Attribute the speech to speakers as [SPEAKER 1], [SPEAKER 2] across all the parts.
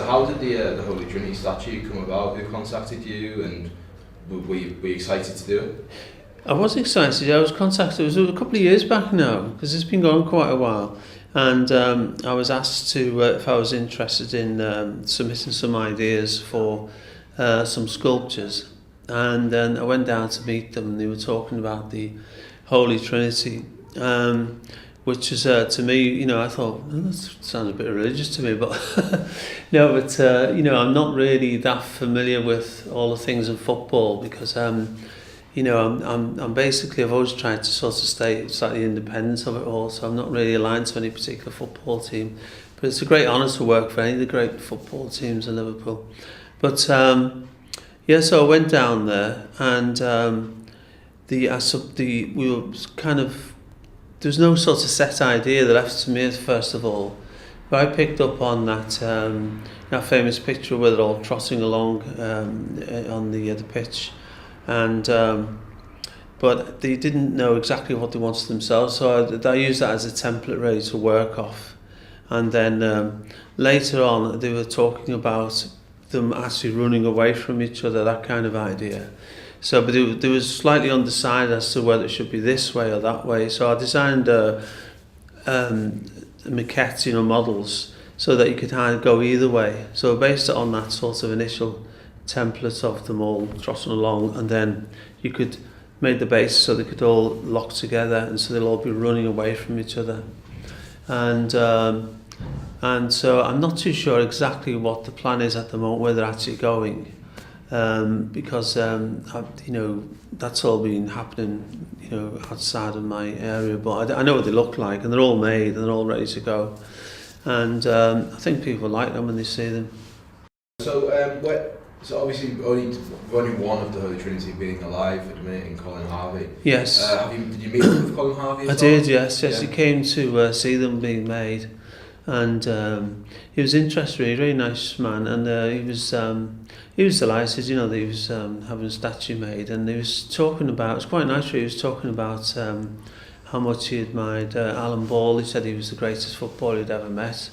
[SPEAKER 1] how did the Holy Trinity statue come about? Who contacted you, and were you excited to do it?
[SPEAKER 2] I was excited. I was contacted. It was a couple of years back now, because it's been going quite a while. And I was asked to if I was interested in submitting some ideas for some sculptures. And then I went down to meet them, and they were talking about the Holy Trinity, which is to me, I thought, that sounds a bit religious to me, but no, but I'm not really that familiar with all the things in football, because I'm basically, I've always tried to sort of stay slightly independent of it all, so I'm not really aligned to any particular football team. But it's a great honour to work for any of the great football teams in Liverpool. But so I went down there, and we were kind of, there was no sort of set idea that left to me first of all. But I picked up on that famous picture where they're all trotting along on the pitch. And but they didn't know exactly what they wanted themselves, so I used that as a template really to work off. And then later on they were talking about them actually running away from each other, that kind of idea. So, but they was slightly undecided as to whether it should be this way or that way. So I designed maquettes, models, so that you could go either way. So I based it on that sort of initial templates of them all trotting along, and then you could make the base so they could all lock together, and so they'll all be running away from each other. And so I'm not too sure exactly what the plan is at the moment, where they're actually going, because that's all been happening outside of my area, but I know what they look like, and they're all made and they're all ready to go, and I think people like them when they see them.
[SPEAKER 1] So obviously only one of the Holy Trinity being alive at the minute in Colin Harvey.
[SPEAKER 2] Yes.
[SPEAKER 1] Did you meet with Colin Harvey?
[SPEAKER 2] I did, yes. Yeah. He came to see them being made, and he was interested. Really nice man, and he was delighted, that he was having a statue made, and he was talking about. It was quite nice. He was talking about how much he admired Alan Ball. He said he was the greatest footballer he'd ever met.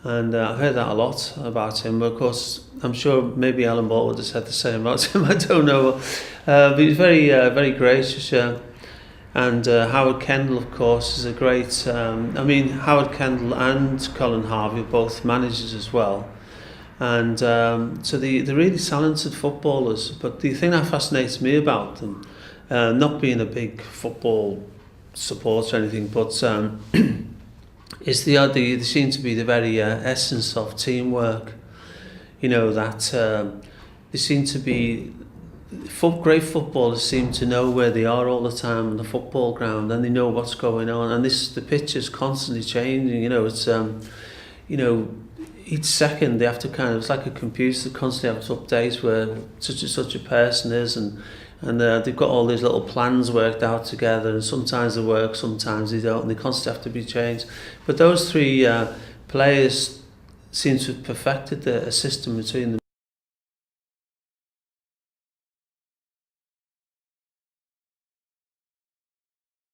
[SPEAKER 2] And I've heard that a lot about him, but of course I'm sure maybe Alan Ball would have said the same about him, I don't know. But he's very very gracious, and Howard Kendall, of course, is a great, Howard Kendall and Colin Harvey are both managers as well, and so they're really talented footballers. But the thing that fascinates me about them, not being a big football supporter or anything, but is they seem to be the very essence of teamwork. That they seem to be, great footballers seem to know where they are all the time on the football ground, and they know what's going on, and the pitch is constantly changing. It's each second they have to it's like a computer, they constantly have to update where such a person is, and they've got all these little plans worked out together, and sometimes they work, sometimes they don't, and they constantly have to be changed. But those three players seem to have perfected a system between them.